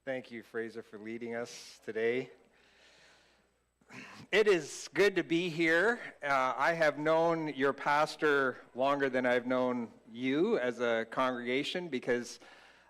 Thank you, Fraser, for leading us today. It is good to be here. I have known your pastor longer than I've known you as a congregation because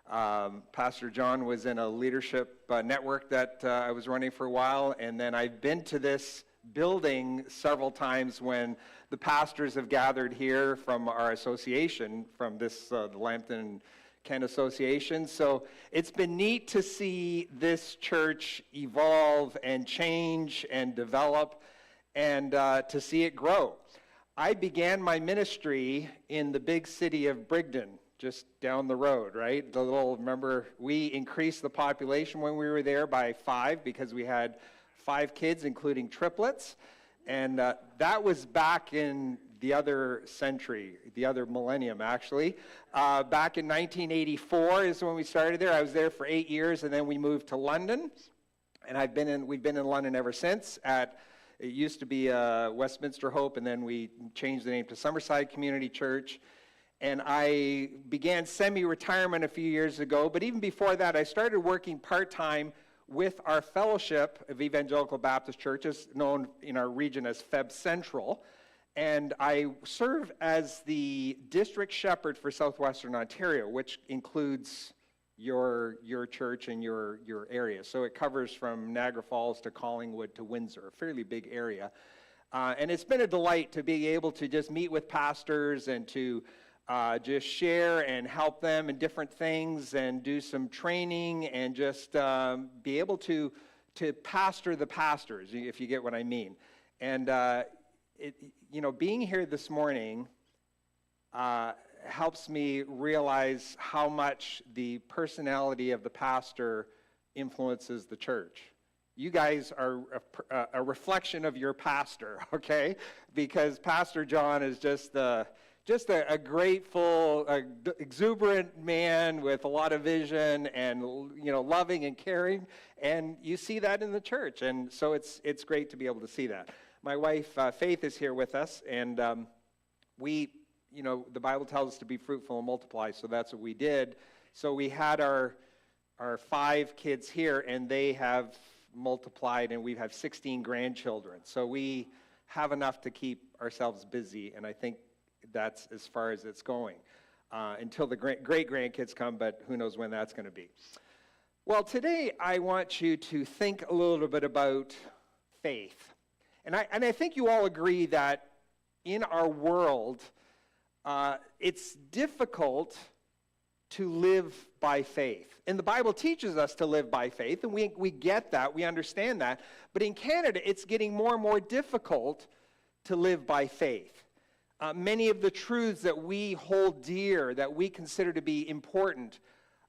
Pastor John was in a leadership network that I was running for a while, and then I've been to this building several times when the pastors have gathered here from our association, from this the Lambton Kent Association. So it's been neat to see this church evolve and change and develop and to see it grow. I began my ministry in the big city of Brigden, just down the road, right? Remember, we increased the population when we were there by 5 because we had 5 kids, including triplets. And that was back in the other century, the other millennium, actually. Back in 1984 is when we started there. I was there for 8 years, and then we moved to London. And we've been in London ever since. It used to be Westminster Hope, and then we changed the name to Summerside Community Church. And I began semi-retirement a few years ago. But even before that, I started working part-time with our fellowship of Evangelical Baptist churches, known in our region as FEB Central. And I serve as the district shepherd for Southwestern Ontario, which includes your church and your area. So it covers from Niagara Falls to Collingwood to Windsor, a fairly big area. And it's been a delight to be able to just meet with pastors and to just share and help them in different things and do some training and just be able to pastor the pastors, if you get what I mean. And being here this morning helps me realize how much the personality of the pastor influences the church. You guys are a reflection of your pastor, okay? Because Pastor John is just a grateful, exuberant man with a lot of vision and, loving and caring. And you see that in the church. And so it's great to be able to see that. My wife, Faith, is here with us. And the Bible tells us to be fruitful and multiply. So that's what we did. So we had our 5 kids here, and they have multiplied, and we have 16 grandchildren. So we have enough to keep ourselves busy. And I think that's as far as it's going until the great-grandkids come, but who knows when that's going to be. Well, today I want you to think a little bit about faith. And I think you all agree that in our world, it's difficult to live by faith. And the Bible teaches us to live by faith, and we get that, we understand that. But in Canada, it's getting more and more difficult to live by faith. Many of the truths that we hold dear, that we consider to be important,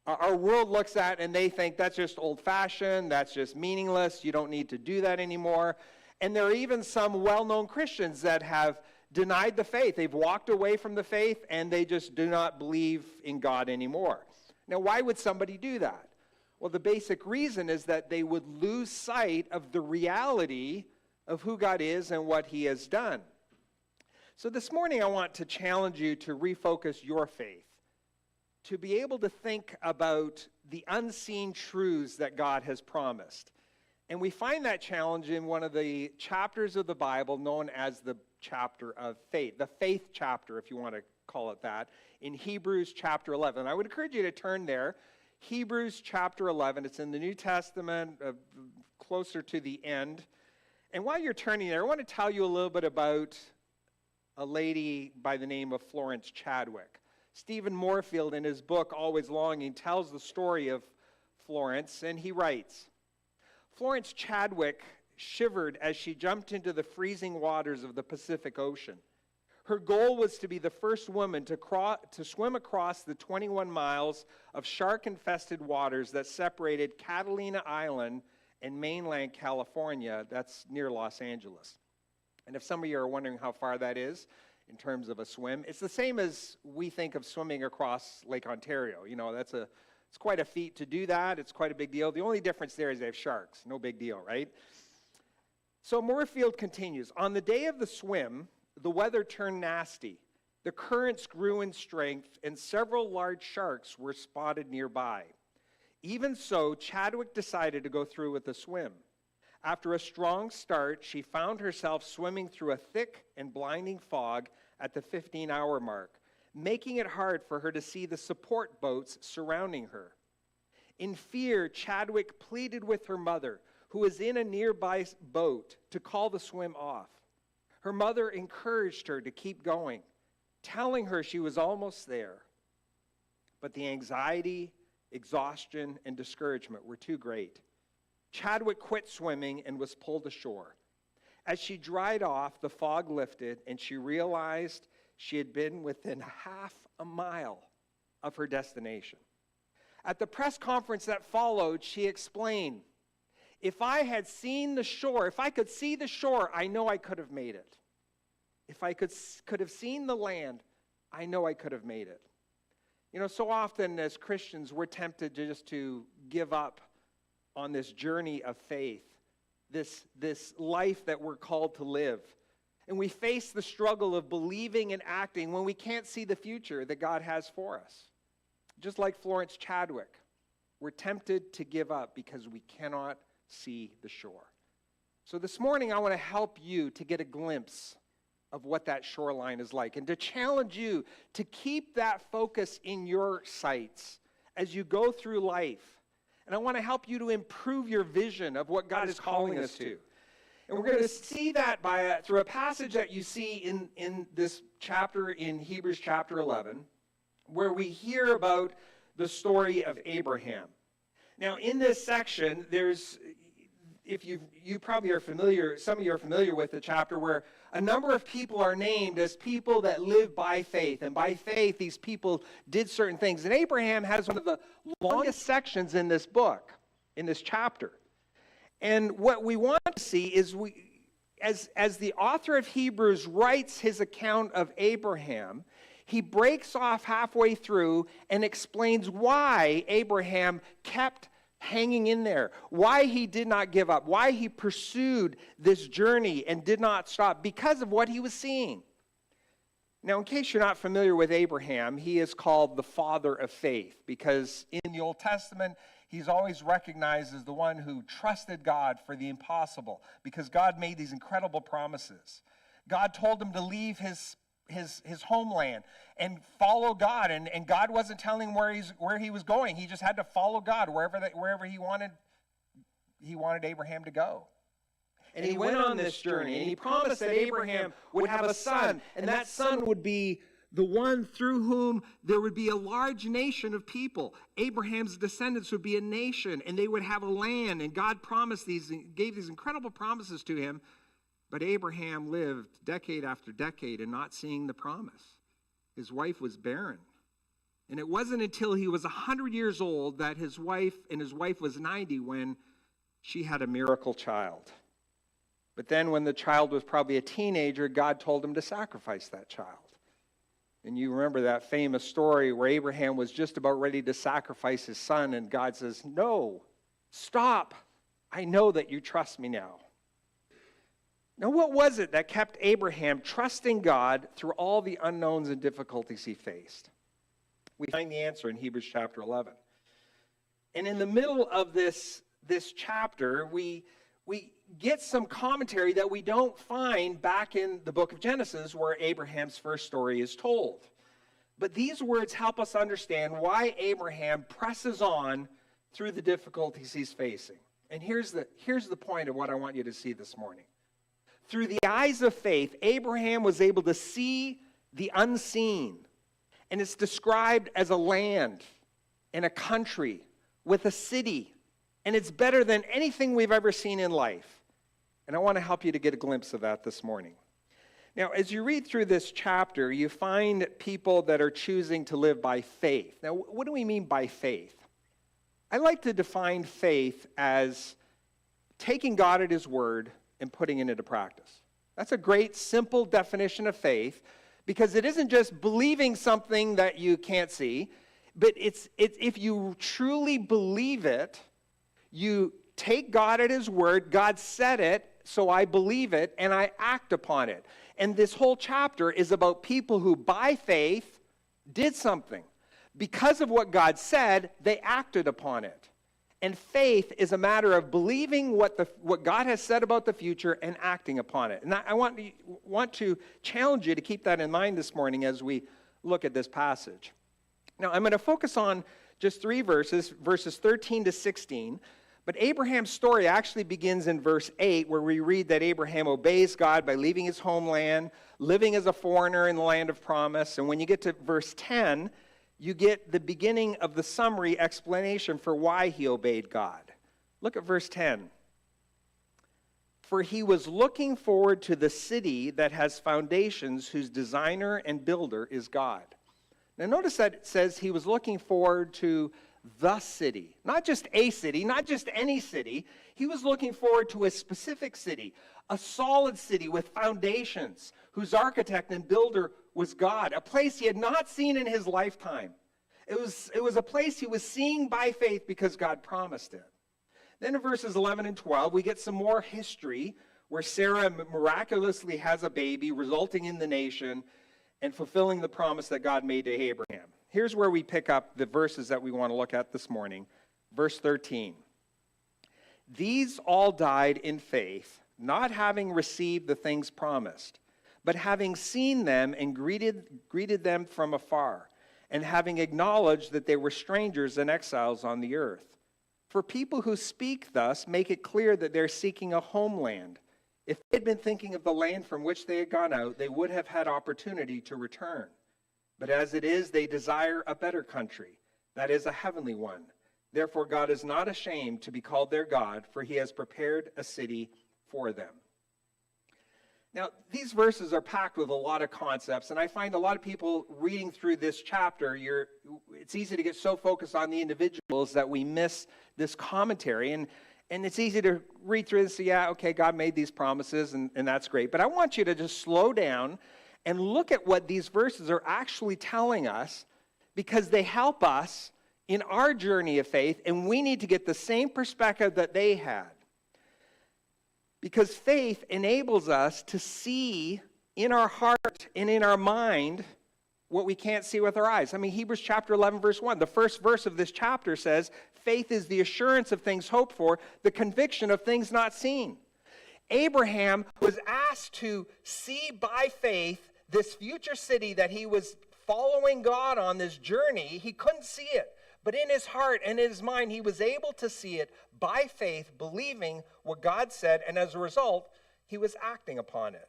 our world looks at and they think that's just old-fashioned, that's just meaningless, you don't need to do that anymore. And there are even some well-known Christians that have denied the faith. They've walked away from the faith and they just do not believe in God anymore. Now, why would somebody do that? Well, the basic reason is that they would lose sight of the reality of who God is and what He has done. So this morning I want to challenge you to refocus your faith, to be able to think about the unseen truths that God has promised. And we find that challenge in one of the chapters of the Bible known as the chapter of faith, the faith chapter, if you want to call it that, in Hebrews chapter 11. I would encourage you to turn there. Hebrews chapter 11. It's in the New Testament, closer to the end. And while you're turning there, I want to tell you a little bit about a lady by the name of Florence Chadwick. Stephen Moorfield, in his book, Always Longing, tells the story of Florence, and he writes, Florence Chadwick shivered as she jumped into the freezing waters of the Pacific Ocean. Her goal was to be the first woman to swim across the 21 miles of shark-infested waters that separated Catalina Island and mainland California. That's near Los Angeles. And if some of you are wondering how far that is in terms of a swim, it's the same as we think of swimming across Lake Ontario. It's quite a feat to do that. It's quite a big deal. The only difference there is they have sharks. No big deal, right? So Moorfield continues. On the day of the swim, the weather turned nasty. The currents grew in strength, and several large sharks were spotted nearby. Even so, Chadwick decided to go through with the swim. After a strong start, she found herself swimming through a thick and blinding fog at the 15-hour mark, making it hard for her to see the support boats surrounding her. In fear, Chadwick pleaded with her mother, who was in a nearby boat, to call the swim off. Her mother encouraged her to keep going, telling her she was almost there. But the anxiety, exhaustion, and discouragement were too great. Chadwick quit swimming and was pulled ashore. As she dried off, the fog lifted, and she realized she had been within half a mile of her destination. At the press conference that followed, she explained, "If I had seen the shore, if I could see the shore, I know I could have made it. If I could have seen the land, I know I could have made it." You know, so often as Christians, we're tempted just to give up on this journey of faith, this life that we're called to live. And we face the struggle of believing and acting when we can't see the future that God has for us. Just like Florence Chadwick, we're tempted to give up because we cannot see the shore. So this morning, I want to help you to get a glimpse of what that shoreline is like, and to challenge you to keep that focus in your sights as you go through life. And I want to help you to improve your vision of what God is calling us to. And we're going to see that through a passage that you see in this chapter in Hebrews chapter 11, where we hear about the story of Abraham. Now, in this section, if you probably are familiar, some of you are familiar with the chapter where a number of people are named as people that live by faith. And by faith, these people did certain things. And Abraham has one of the longest sections in this book, in this chapter. And what we want to see is, as the author of Hebrews writes his account of Abraham, he breaks off halfway through and explains why Abraham kept hanging in there, why he did not give up, why he pursued this journey and did not stop, because of what he was seeing. Now, in case you're not familiar with Abraham, he is called the father of faith, because in the Old Testament, he's always recognized as the one who trusted God for the impossible, because God made these incredible promises. God told him to leave his homeland and follow God, and God wasn't telling him where he was going. He just had to follow God wherever he wanted Abraham to go. And he went on this journey, and he promised that Abraham would have a son, and that son would be the one through whom there would be a large nation of people. Abraham's descendants would be a nation, and they would have a land, and God promised gave these incredible promises to him. But Abraham lived decade after decade and not seeing the promise. His wife was barren. And it wasn't until he was 100 years old that his wife was 90 when she had a miracle child. But then when the child was probably a teenager, God told him to sacrifice that child. And you remember that famous story where Abraham was just about ready to sacrifice his son, and God says, "No, stop. I know that you trust me now." Now, what was it that kept Abraham trusting God through all the unknowns and difficulties he faced? We find the answer in Hebrews chapter 11. And in the middle of this chapter, we get some commentary that we don't find back in the book of Genesis, where Abraham's first story is told. But these words help us understand why Abraham presses on through the difficulties he's facing. And here's the point of what I want you to see this morning. Through the eyes of faith, Abraham was able to see the unseen. And it's described as a land and a country with a city. And it's better than anything we've ever seen in life. And I want to help you to get a glimpse of that this morning. Now, as you read through this chapter, you find people that are choosing to live by faith. Now, what do we mean by faith? I like to define faith as taking God at his word and putting it into practice. That's a great, simple definition of faith, because it isn't just believing something that you can't see, but it's if you truly believe it, you take God at his word. God said it, so I believe it, and I act upon it. And this whole chapter is about people who, by faith, did something. Because of what God said, they acted upon it. And faith is a matter of believing what God has said about the future and acting upon it. And I want to challenge you to keep that in mind this morning as we look at this passage. Now, I'm going to focus on just 3 verses 13 to 16. But Abraham's story actually begins in verse 8, where we read that Abraham obeys God by leaving his homeland, living as a foreigner in the land of promise. And when you get to verse 10, you get the beginning of the summary explanation for why he obeyed God. Look at verse 10. For he was looking forward to the city that has foundations, whose designer and builder is God. Now notice that it says he was looking forward to the city, not just a city, not just any city. He was looking forward to a specific city, a solid city with foundations, whose architect and builder was God, a place he had not seen in his lifetime. It was a place he was seeing by faith because God promised it. Then in verses 11 and 12, we get some more history where Sarah miraculously has a baby, resulting in the nation and fulfilling the promise that God made to Abraham. Here's where we pick up the verses that we want to look at this morning. Verse 13. These all died in faith, not having received the things promised, but having seen them and greeted them from afar, and having acknowledged that they were strangers and exiles on the earth. For people who speak thus make it clear that they're seeking a homeland. If they had been thinking of the land from which they had gone out, they would have had opportunity to return. But as it is, they desire a better country, that is, a heavenly one. Therefore, God is not ashamed to be called their God, for he has prepared a city for them. Now, these verses are packed with a lot of concepts, and I find a lot of people reading through this chapter, it's easy to get so focused on the individuals that we miss this commentary, and it's easy to read through this and say, yeah, okay, God made these promises, and that's great. But I want you to just slow down and look at what these verses are actually telling us, because they help us in our journey of faith, and we need to get the same perspective that they had. Because faith enables us to see in our heart and in our mind what we can't see with our eyes. I mean, Hebrews chapter 11, verse 1, the first verse of this chapter says, faith is the assurance of things hoped for, the conviction of things not seen. Abraham was asked to see by faith this future city that he was following God on this journey. He couldn't see it, but in his heart and in his mind, he was able to see it by faith, believing what God said, and as a result, he was acting upon it.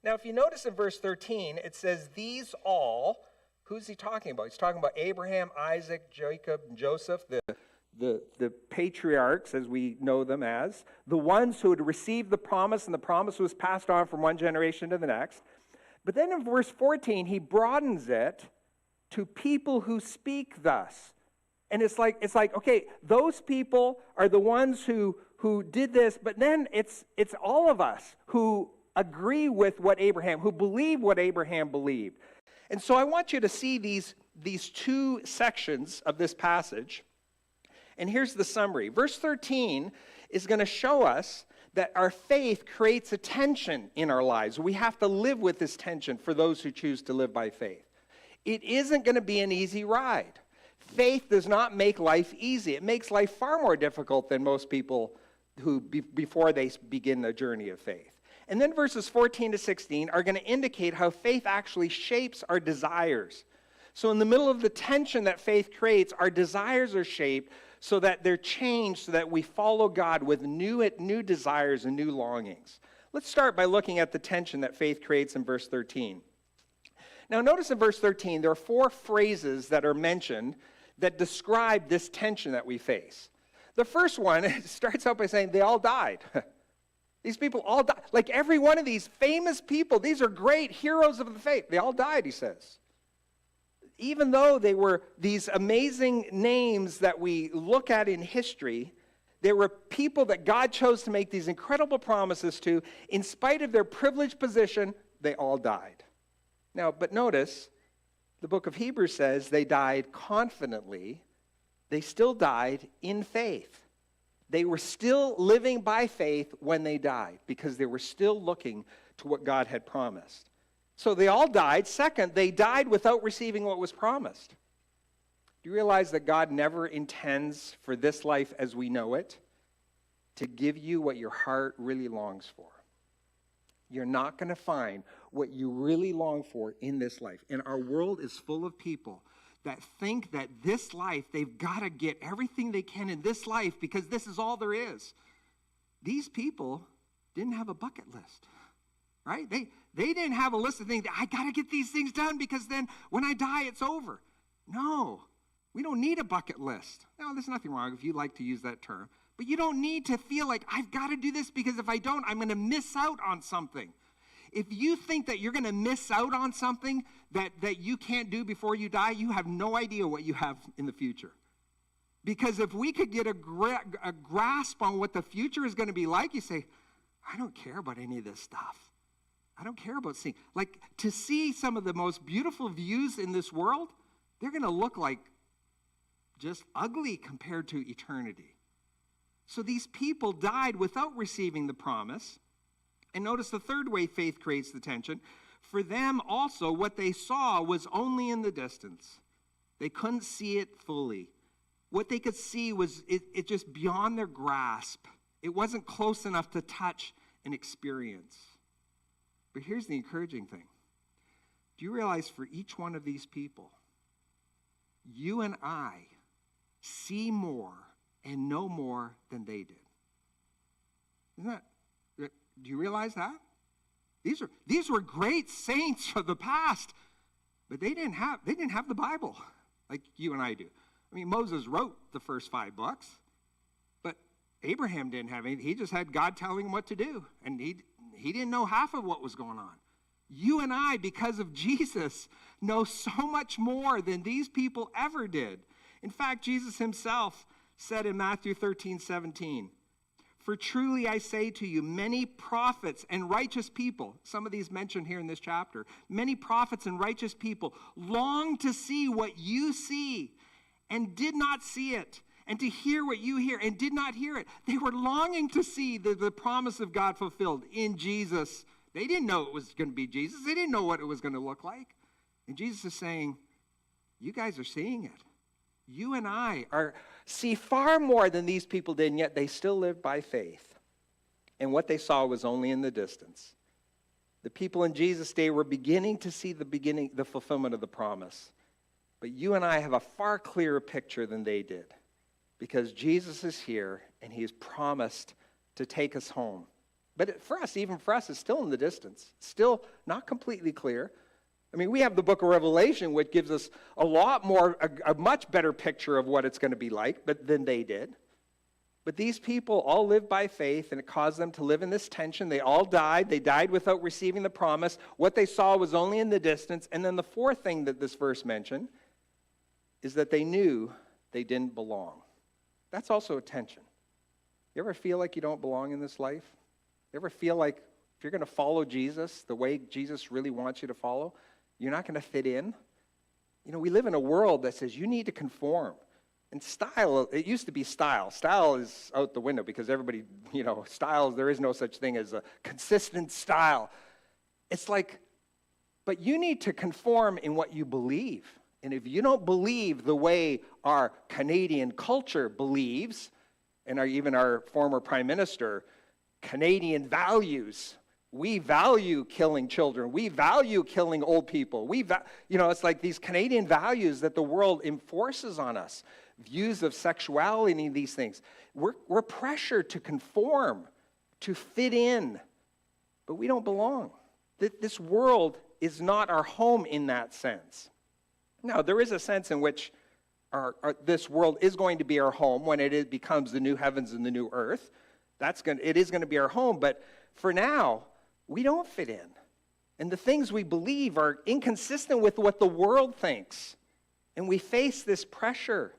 Now, if you notice in verse 13, it says, these all, who's he talking about? He's talking about Abraham, Isaac, Jacob, and Joseph, the patriarchs, as we know them as, the ones who had received the promise, and the promise was passed on from one generation to the next. But then in verse 14, he broadens it to people who speak thus. And it's like, okay, those people are the ones who did this, but then it's all of us who agree with what Abraham, who believe what Abraham believed. And so I want you to see these 2 sections of this passage. And here's the summary. Verse 13 is going to show us that our faith creates a tension in our lives. We have to live with this tension for those who choose to live by faith. It isn't going to be an easy ride. Faith does not make life easy. It makes life far more difficult than most people who before they begin the journey of faith. And then verses 14 to 16 are going to indicate how faith actually shapes our desires. So in the middle of the tension that faith creates, our desires are shaped so that they're changed, so that we follow God with new desires and new longings. Let's start by looking at the tension that faith creates in verse 13. Now notice in verse 13, there are 4 phrases that are mentioned that describe this tension that we face. The first one starts out by saying they all died. These people all died. Like every one of these famous people, these are great heroes of the faith. They all died, he says. Even though they were these amazing names that we look at in history, they were people that God chose to make these incredible promises to. In spite of their privileged position, they all died. Now, but notice, the book of Hebrews says they died confidently. They still died in faith. They were still living by faith when they died because they were still looking to what God had promised. So they all died. Second, they died without receiving what was promised. Do you realize that God never intends for this life as we know it to give you what your heart really longs for? You're not going to find what you really long for in this life. And our world is full of people that think that this life, they've got to get everything they can in this life because this is all there is. These people didn't have a bucket list, right? They didn't have a list of things. I got to get these things done because then when I die, it's over. No, we don't need a bucket list. Now, there's nothing wrong if you like to use that term. But you don't need to feel like, I've got to do this because if I don't, I'm going to miss out on something. If you think that you're going to miss out on something that you can't do before you die, you have no idea what you have in the future. Because if we could get a grasp on what the future is going to be like, you say, I don't care about any of this stuff. I don't care about seeing. Like, to see some of the most beautiful views in this world, they're going to look like just ugly compared to eternity. So these people died without receiving the promise. And notice the third way faith creates the tension. For them also, what they saw was only in the distance. They couldn't see it fully. What they could see was it just beyond their grasp. It wasn't close enough to touch and experience. But here's the encouraging thing. Do you realize for each one of these people, you and I see more and know more than they did? Isn't that? Do you realize that? These were great saints of the past, but they didn't have the Bible like you and I do. I mean, Moses wrote the first 5 books, but Abraham didn't have anything. He just had God telling him what to do, and he didn't know half of what was going on. You and I, because of Jesus, know so much more than these people ever did. In fact, Jesus himself said in Matthew 13:17, for truly I say to you, many prophets and righteous people, some of these mentioned here in this chapter, many prophets and righteous people long to see what you see and did not see it, and to hear what you hear and did not hear it. They were longing to see the promise of God fulfilled in Jesus. They didn't know it was going to be Jesus. They didn't know what it was going to look like. And Jesus is saying, you guys are seeing it. You and I see far more than these people did, and yet they still lived by faith. And what they saw was only in the distance. The people in Jesus' day were beginning to see the fulfillment of the promise. But you and I have a far clearer picture than they did, because Jesus is here, and he has promised to take us home. But even for us, it's still in the distance. Still not completely clear. I mean, we have the book of Revelation, which gives us a lot more, a much better picture of what it's going to be like than they did. But these people all lived by faith, and it caused them to live in this tension. They all died. They died without receiving the promise. What they saw was only in the distance. And then the fourth thing that this verse mentioned is that they knew they didn't belong. That's also a tension. You ever feel like you don't belong in this life? You ever feel like if you're going to follow Jesus the way Jesus really wants you to follow, you're not going to fit in? You know, we live in a world that says you need to conform. And style, it used to be style. Style is out the window because everybody, styles, there is no such thing as a consistent style. It's like, but you need to conform in what you believe. And if you don't believe the way our Canadian culture believes, and even our former prime minister, Canadian values, we value killing children. We value killing old people. It's like these Canadian values that the world enforces on us. Views of sexuality and these things. We're pressured to conform, to fit in, but we don't belong. This world is not our home in that sense. Now, there is a sense in which this world is going to be our home when it becomes the new heavens and the new earth. It is going to be our home, but for now, we don't fit in. And the things we believe are inconsistent with what the world thinks. And we face this pressure.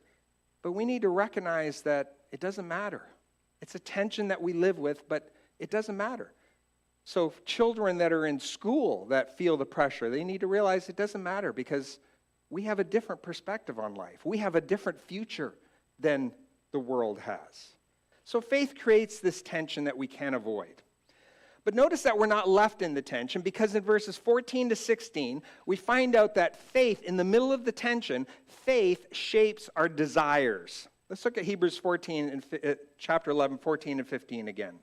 But we need to recognize that it doesn't matter. It's a tension that we live with, but it doesn't matter. So children that are in school that feel the pressure, they need to realize it doesn't matter because we have a different perspective on life. We have a different future than the world has. So faith creates this tension that we can't avoid. But notice that we're not left in the tension, because in verses 14 to 16, we find out that faith, in the middle of the tension, faith shapes our desires. Let's look at Hebrews 14 and chapter 11, 14 and 15 again.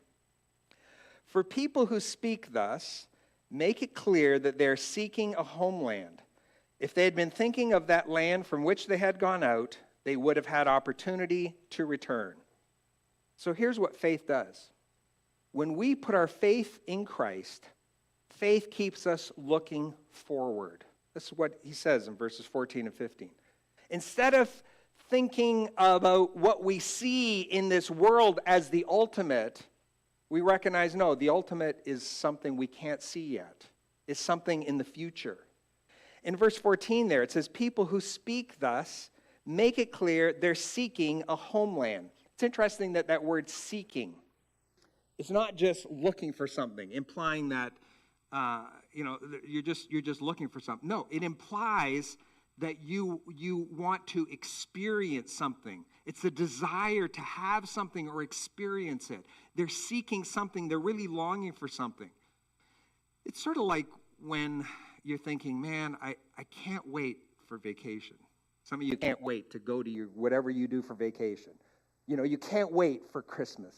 For people who speak thus, make it clear that they're seeking a homeland. If they had been thinking of that land from which they had gone out, they would have had opportunity to return. So here's what faith does. When we put our faith in Christ, faith keeps us looking forward. This is what he says in verses 14 and 15. Instead of thinking about what we see in this world as the ultimate, we recognize, no, the ultimate is something we can't see yet. It's something in the future. In verse 14 there, it says, people who speak thus make it clear they're seeking a homeland. It's interesting that that word seeking, it's not just looking for something, implying that you're just looking for something. No, it implies that you want to experience something. It's a desire to have something or experience it. They're seeking something. They're really longing for something. It's sort of like when you're thinking, man, I can't wait for vacation. Some of you can't wait to go to your whatever you do for vacation. You can't wait for Christmas.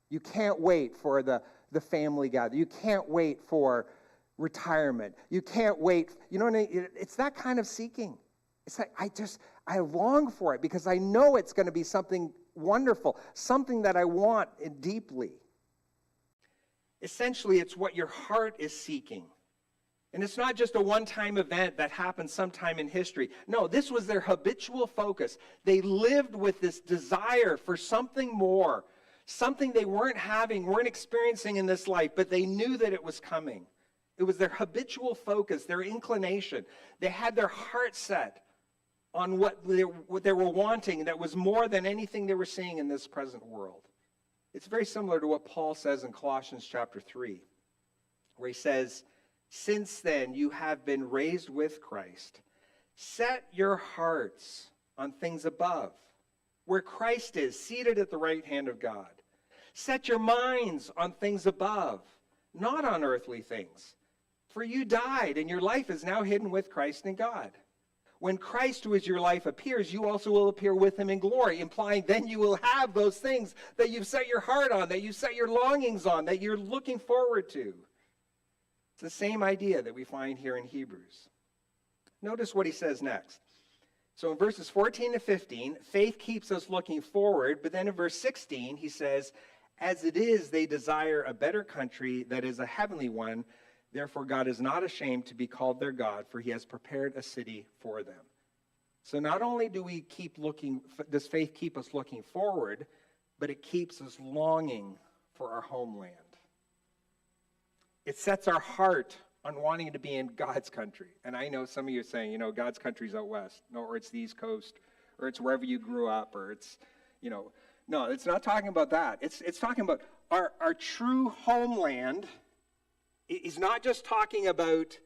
You can't wait for the family gathering. You can't wait for retirement. You can't wait. You know what I mean? It's that kind of seeking. It's like I long for it because I know it's going to be something wonderful, something that I want deeply. Essentially, it's what your heart is seeking. And it's not just a one-time event that happened sometime in history. No, this was their habitual focus. They lived with this desire for something more, something they weren't experiencing in this life, but they knew that it was coming. It was their habitual focus, their inclination. They had their heart set on what they were wanting that was more than anything they were seeing in this present world. It's very similar to what Paul says in Colossians chapter 3, where he says, since then you have been raised with Christ. Set your hearts on things above, where Christ is, seated at the right hand of God. Set your minds on things above, not on earthly things. For you died, and your life is now hidden with Christ in God. When Christ, who is your life, appears, you also will appear with him in glory, implying then you will have those things that you've set your heart on, that you've set your longings on, that you're looking forward to. It's the same idea that we find here in Hebrews. Notice what he says next. So in verses 14 to 15, faith keeps us looking forward, but then in verse 16, he says, as it is, they desire a better country that is a heavenly one. Therefore, God is not ashamed to be called their God, for he has prepared a city for them. So not only does faith keep us looking forward, but it keeps us longing for our homeland. It sets our heart on wanting to be in God's country. And I know some of you are saying, God's country's out west, or it's the East Coast, or it's wherever you grew up, or it's, no, it's not talking about that. It's talking about our true homeland. Is not just talking about,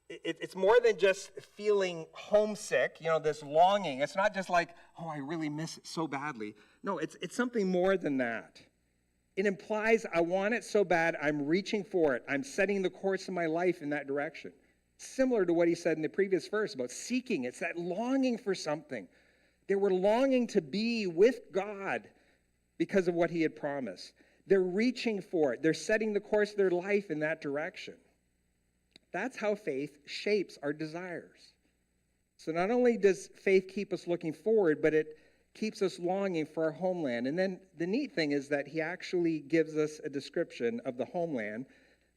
it's more than just feeling homesick, this longing. It's not just like, oh, I really miss it so badly. No, it's something more than that. It implies I want it so bad, I'm reaching for it. I'm setting the course of my life in that direction. Similar to what he said in the previous verse about seeking. It's that longing for something. They were longing to be with God because of what he had promised. They're reaching for it. They're setting the course of their life in that direction. That's how faith shapes our desires. So not only does faith keep us looking forward, but it keeps us longing for our homeland. And then the neat thing is that he actually gives us a description of the homeland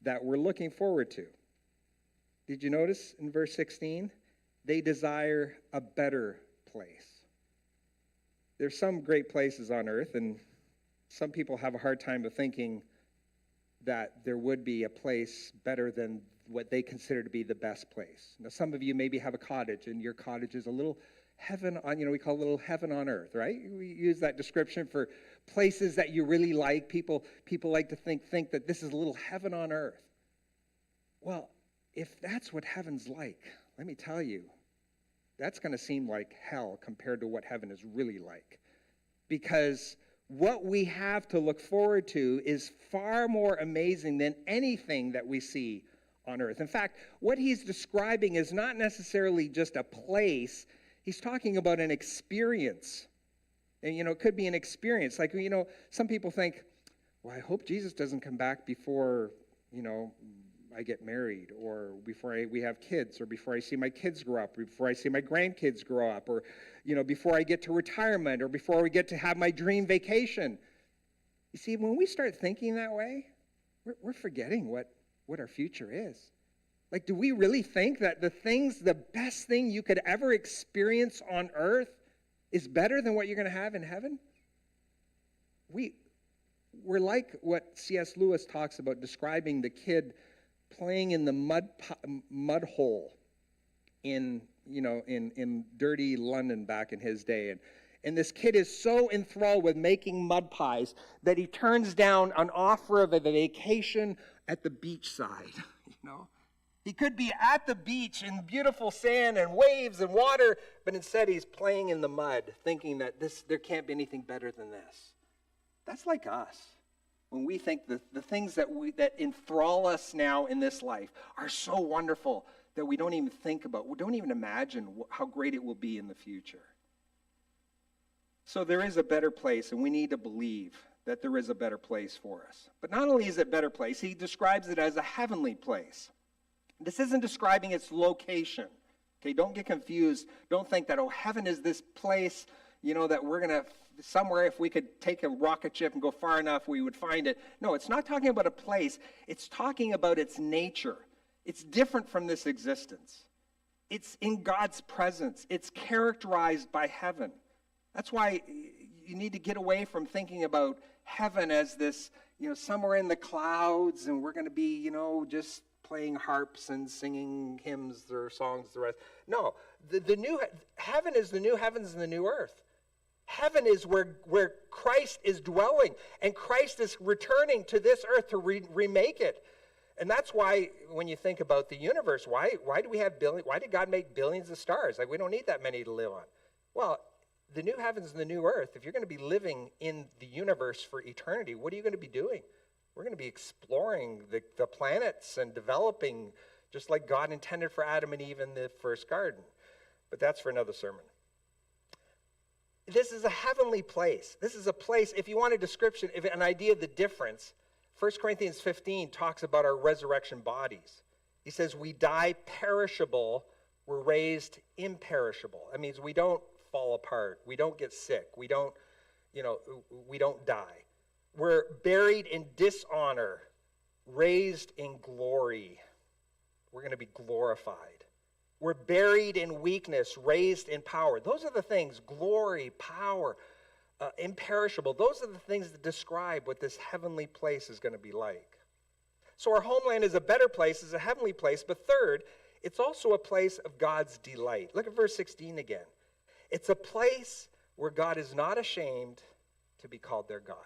that we're looking forward to. Did you notice in verse 16? They desire a better place. There's some great places on earth, and some people have a hard time of thinking that there would be a place better than what they consider to be the best place. Now, some of you maybe have a cottage, and your cottage is a little heaven on, we call it a little heaven on earth, right? We use that description for places that you really like. People like to think that this is a little heaven on earth. Well, if that's what heaven's like, let me tell you, that's going to seem like hell compared to what heaven is really like. Because what we have to look forward to is far more amazing than anything that we see on earth. In fact, what he's describing is not necessarily just a place. He's talking about an experience. And, it could be an experience. Like, some people think, well, I hope Jesus doesn't come back before, I get married, or before we have kids, or before I see my kids grow up, or before I see my grandkids grow up, or, before I get to retirement, or before we get to have my dream vacation. You see, when we start thinking that way, we're forgetting what our future is. Like, do we really think that the best thing you could ever experience on earth is better than what you're going to have in heaven? We're like what C.S. Lewis talks about, describing the kid playing in the mud hole in dirty London back in his day. And this kid is so enthralled with making mud pies that he turns down an offer of a vacation at the beachside, He could be at the beach in beautiful sand and waves and water, but instead he's playing in the mud, thinking that there can't be anything better than this. That's like us. When we think the things that enthrall us now in this life are so wonderful that we don't even think about, we don't even imagine how great it will be in the future. So there is a better place, and we need to believe that there is a better place for us. But not only is it a better place, he describes it as a heavenly place. This isn't describing its location. Okay, don't get confused. Don't think that, heaven is this place, that we're going to, somewhere if we could take a rocket ship and go far enough, we would find it. No, it's not talking about a place. It's talking about its nature. It's different from this existence. It's in God's presence. It's characterized by heaven. That's why you need to get away from thinking about heaven as this, somewhere in the clouds, and we're going to be, just playing harps and singing hymns or songs, the rest. No, the new heaven is the new heavens and the new earth. Heaven is where Christ is dwelling, and Christ is returning to this earth to remake it. And that's why when you think about the universe, why do we have why did God make billions of stars? Like, we don't need that many to live on. Well, the new heavens and the new earth, if you're going to be living in the universe for eternity, what are you going to be doing? We're going to be exploring the planets and developing just like God intended for Adam and Eve in the first garden. But that's for another sermon. This is a heavenly place. This is a place, if you want a description, an idea of the difference, 1 Corinthians 15 talks about our resurrection bodies. He says we die perishable, we're raised imperishable. That means we don't fall apart, we don't get sick, we don't die. We're buried in dishonor, raised in glory. We're going to be glorified. We're buried in weakness, raised in power. Those are the things, glory, power, imperishable. Those are the things that describe what this heavenly place is going to be like. So our homeland is a better place, is a heavenly place. But third, it's also a place of God's delight. Look at verse 16 again. It's a place where God is not ashamed to be called their God.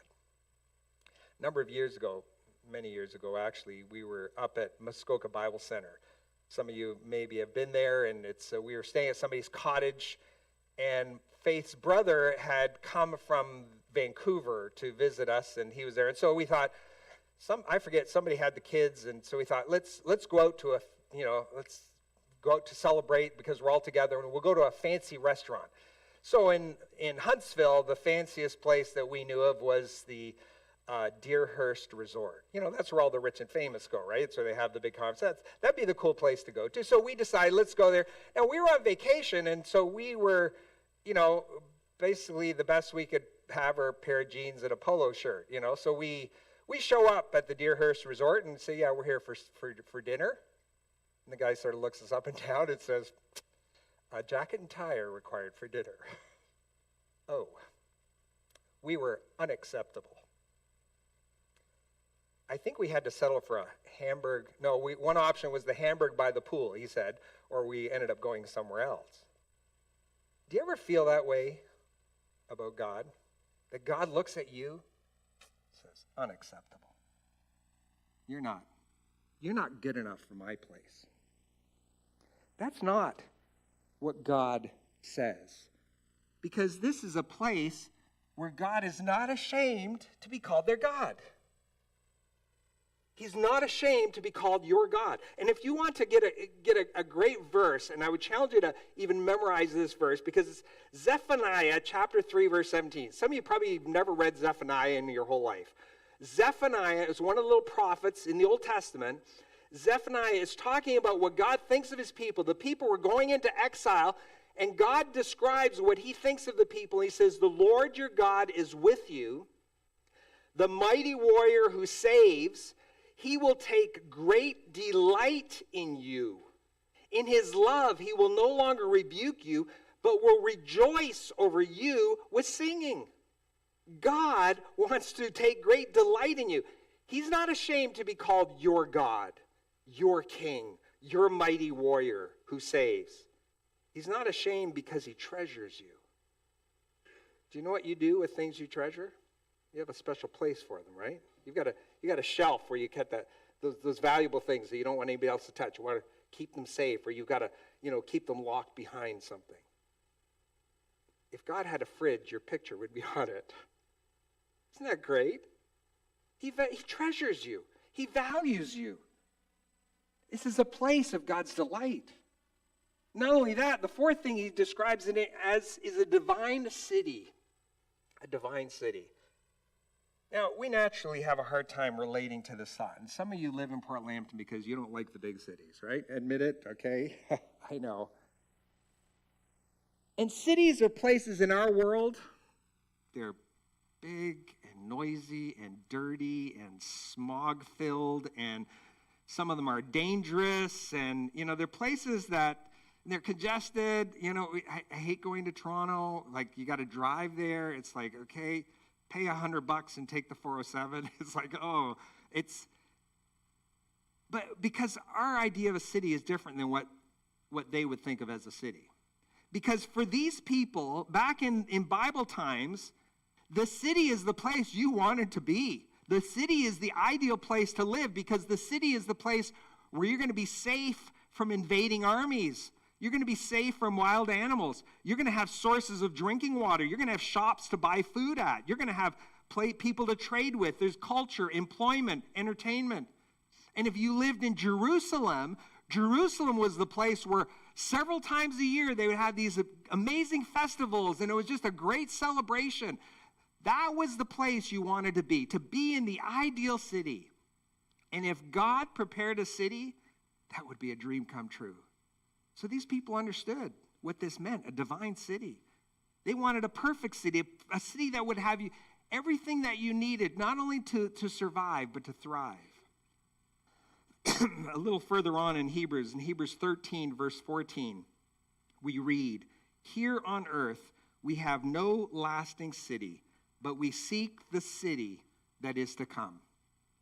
A number of years ago, many years ago actually, we were up at Muskoka Bible Center. Some of you maybe have been there, and we were staying at somebody's cottage, and Faith's brother had come from Vancouver to visit us, and he was there. And so we thought, somebody had the kids, and so we thought, let's go out to let's go out to celebrate because we're all together, and we'll go to a fancy restaurant. So in Huntsville, the fanciest place that we knew of was the Deerhurst Resort. That's where all the rich and famous go, right? So they have the big concerts. That'd be the cool place to go to. So we decided, let's go there. Now, we were on vacation, and so we were, basically the best we could have are a pair of jeans and a polo shirt, So we show up at the Deerhurst Resort and say, yeah, we're here for dinner. And the guy sort of looks us up and down and says, a jacket and tie are required for dinner. Oh, we were unacceptable. I think we had to settle for a Hamburg. No, one option was the Hamburg by the pool, he said, or we ended up going somewhere else. Do you ever feel that way about God? That God looks at you and says, unacceptable. You're not good enough for my place. That's not what God says. Because this is a place where God is not ashamed to be called their God. He's not ashamed to be called your God. And if you want to get a great verse, and I would challenge you to even memorize this verse, because it's Zephaniah chapter 3, verse 17. Some of you probably never read Zephaniah in your whole life. Zephaniah is one of the little prophets in the Old Testament. Zephaniah is talking about what God thinks of his people. The people were going into exile, and God describes what he thinks of the people. He says, "The Lord your God is with you, the mighty warrior who saves. He will take great delight in you. In his love, he will no longer rebuke you, but will rejoice over you with singing." God wants to take great delight in you. He's not ashamed to be called your God, your King, your mighty warrior who saves. He's not ashamed because he treasures you. Do you know what you do with things you treasure? You have a special place for them, right? You got a shelf where you keep those valuable things that you don't want anybody else to touch. You want to keep them safe, or you've got to, keep them locked behind something. If God had a fridge, your picture would be on it. Isn't that great? He treasures you. He values you. This is a place of God's delight. Not only that, the fourth thing he describes in it as is a divine city. A divine city. Now, we naturally have a hard time relating to this thought. And some of you live in Port Lambton because you don't like the big cities, right? Admit it, okay? I know. And cities are places in our world, they're big and noisy and dirty and smog-filled, and some of them are dangerous, and, they're places that they're congested. I hate going to Toronto. Like, you got to drive there. It's like, okay, pay $100 and take the 407. It's like, but because our idea of a city is different than what they would think of as a city. Because for these people, back in Bible times, the city is the place you wanted to be. The city is the ideal place to live, because the city is the place where you're going to be safe from invading armies. You're going to be safe from wild animals. You're going to have sources of drinking water. You're going to have shops to buy food at. You're going to have people to trade with. There's culture, employment, entertainment. And if you lived in Jerusalem, Jerusalem was the place where several times a year they would have these amazing festivals, and it was just a great celebration. That was the place you wanted to be in the ideal city. And if God prepared a city, that would be a dream come true. So these people understood what this meant, a divine city. They wanted a perfect city, a city that would have you everything that you needed, not only to survive, but to thrive. A little further on in Hebrews 13, verse 14, we read, "Here on earth we have no lasting city, but we seek the city that is to come,"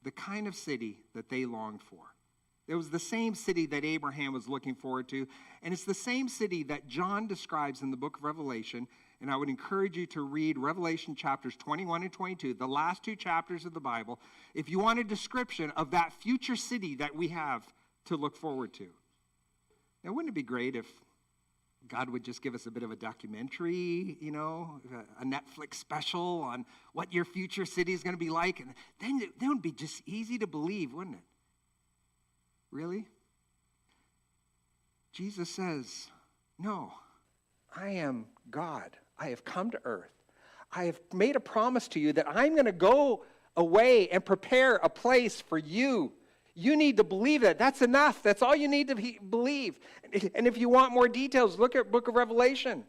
the kind of city that they longed for. It was the same city that Abraham was looking forward to, and it's the same city that John describes in the book of Revelation. And I would encourage you to read Revelation chapters 21 and 22, the last two chapters of the Bible, if you want a description of that future city that we have to look forward to. Now, wouldn't it be great if God would just give us a bit of a documentary, a Netflix special on what your future city is going to be like? And then it would be just easy to believe, wouldn't it? Really? Jesus says, "No, I am God. I have come to earth. I have made a promise to you that I'm going to go away and prepare a place for you. You need to believe that. That's enough. That's all you need to believe. And if you want more details, look at book of Revelation.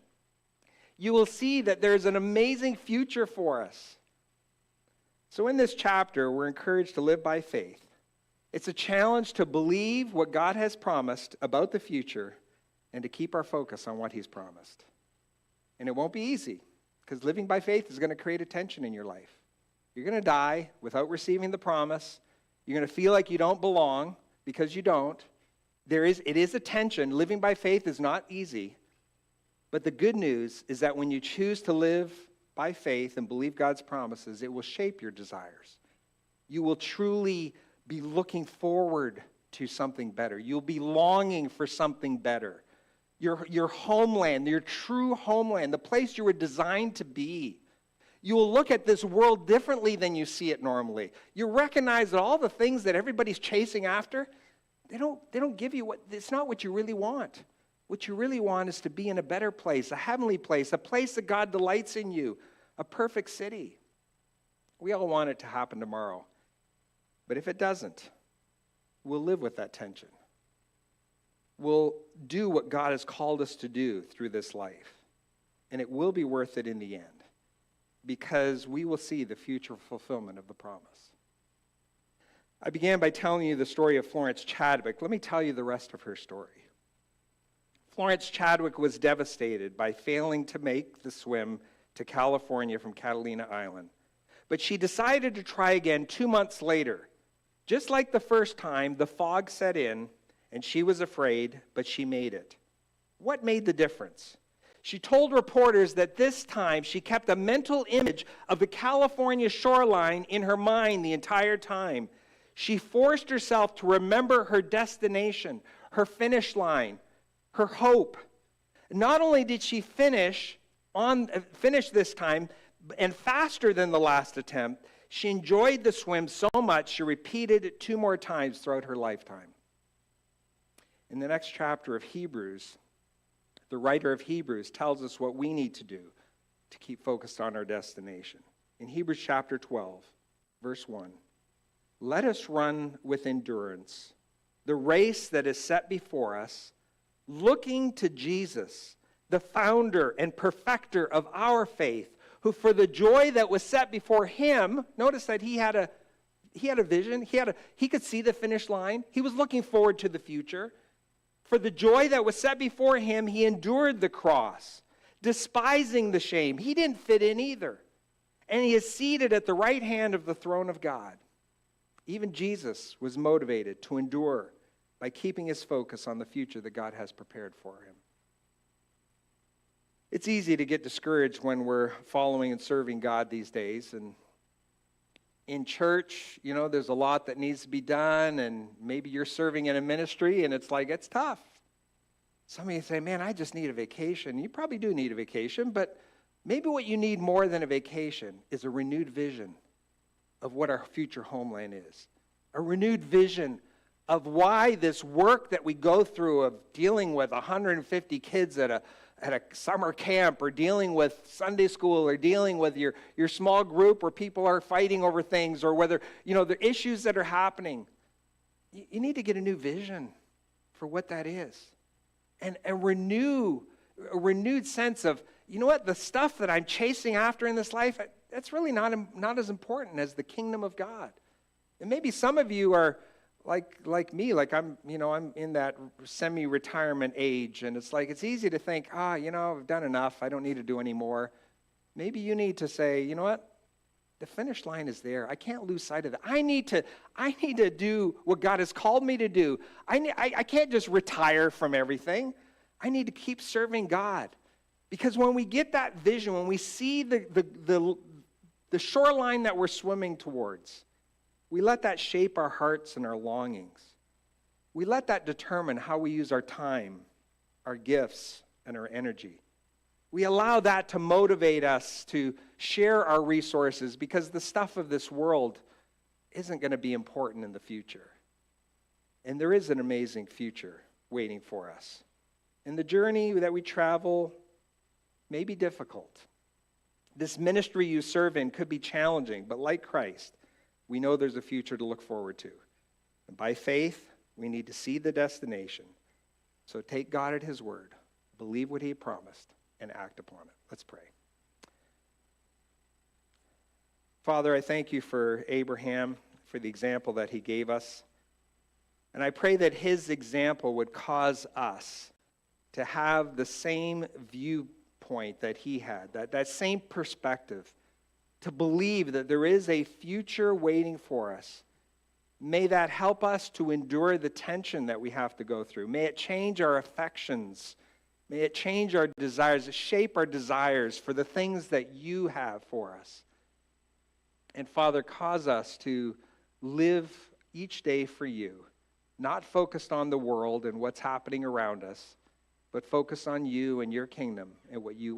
You will see that there's an amazing future for us." So in this chapter, we're encouraged to live by faith. It's a challenge to believe what God has promised about the future and to keep our focus on what he's promised. And it won't be easy, because living by faith is going to create a tension in your life. You're going to die without receiving the promise. You're going to feel like you don't belong because you don't. It is a tension. Living by faith is not easy. But the good news is that when you choose to live by faith and believe God's promises, it will shape your desires. You will truly be looking forward to something better. You'll be longing for something better. Your homeland, your true homeland, the place you were designed to be. You will look at this world differently than you see it normally. You recognize that all the things that everybody's chasing after, they don't give you it's not what you really want. What you really want is to be in a better place, a heavenly place, a place that God delights in you, a perfect city. We all want it to happen tomorrow. But if it doesn't, we'll live with that tension. We'll do what God has called us to do through this life. And it will be worth it in the end, because we will see the future fulfillment of the promise. I began by telling you the story of Florence Chadwick. Let me tell you the rest of her story. Florence Chadwick was devastated by failing to make the swim to California from Catalina Island. But she decided to try again 2 months later. Just like the first time, the fog set in, and she was afraid, but she made it. What made the difference? She told reporters that this time she kept a mental image of the California shoreline in her mind the entire time. She forced herself to remember her destination, her finish line, her hope. Not only did she finish this time, and faster than the last attempt, she enjoyed the swim so much she repeated it 2 more times throughout her lifetime. In the next chapter of Hebrews, the writer of Hebrews tells us what we need to do to keep focused on our destination. In Hebrews chapter 12, verse 1, let us run with endurance the race that is set before us, looking to Jesus, the founder and perfecter of our faith, who for the joy that was set before him, notice that he had a vision, he could see the finish line, he was looking forward to the future. For the joy that was set before him, he endured the cross, despising the shame. He didn't fit in either. And he is seated at the right hand of the throne of God. Even Jesus was motivated to endure by keeping his focus on the future that God has prepared for him. It's easy to get discouraged when we're following and serving God these days. And in church, there's a lot that needs to be done, and maybe you're serving in a ministry, and it's tough. Some of you say, man, I just need a vacation. You probably do need a vacation, but maybe what you need more than a vacation is a renewed vision of what our future homeland is. A renewed vision of why this work that we go through of dealing with 150 kids at a summer camp, or dealing with Sunday school, or dealing with your small group where people are fighting over things, or whether, the issues that are happening. You need to get a new vision for what that is. And a renewed sense of, the stuff that I'm chasing after in this life, that's really not as important as the kingdom of God. And maybe some of you are like me, I'm in that semi-retirement age, and it's easy to think, I've done enough, I don't need to do any more. Maybe you need to say, the finish line is there. I can't lose sight of that. I need to do what God has called me to do. I can't just retire from everything. I need to keep serving God. Because when we get that vision, when we see the shoreline that we're swimming towards, we let that shape our hearts and our longings. We let that determine how we use our time, our gifts, and our energy. We allow that to motivate us to share our resources, because the stuff of this world isn't going to be important in the future. And there is an amazing future waiting for us. And the journey that we travel may be difficult. This ministry you serve in could be challenging, but like Christ, we know there's a future to look forward to. And by faith, we need to see the destination. So take God at his word, believe what he promised, and act upon it. Let's pray. Father, I thank you for Abraham, for the example that he gave us. And I pray that his example would cause us to have the same viewpoint that he had, that same perspective, to believe that there is a future waiting for us. May that help us to endure the tension that we have to go through. May it change our affections. May it change our desires, shape our desires for the things that you have for us. And Father, cause us to live each day for you, not focused on the world and what's happening around us, but focused on you and your kingdom and what you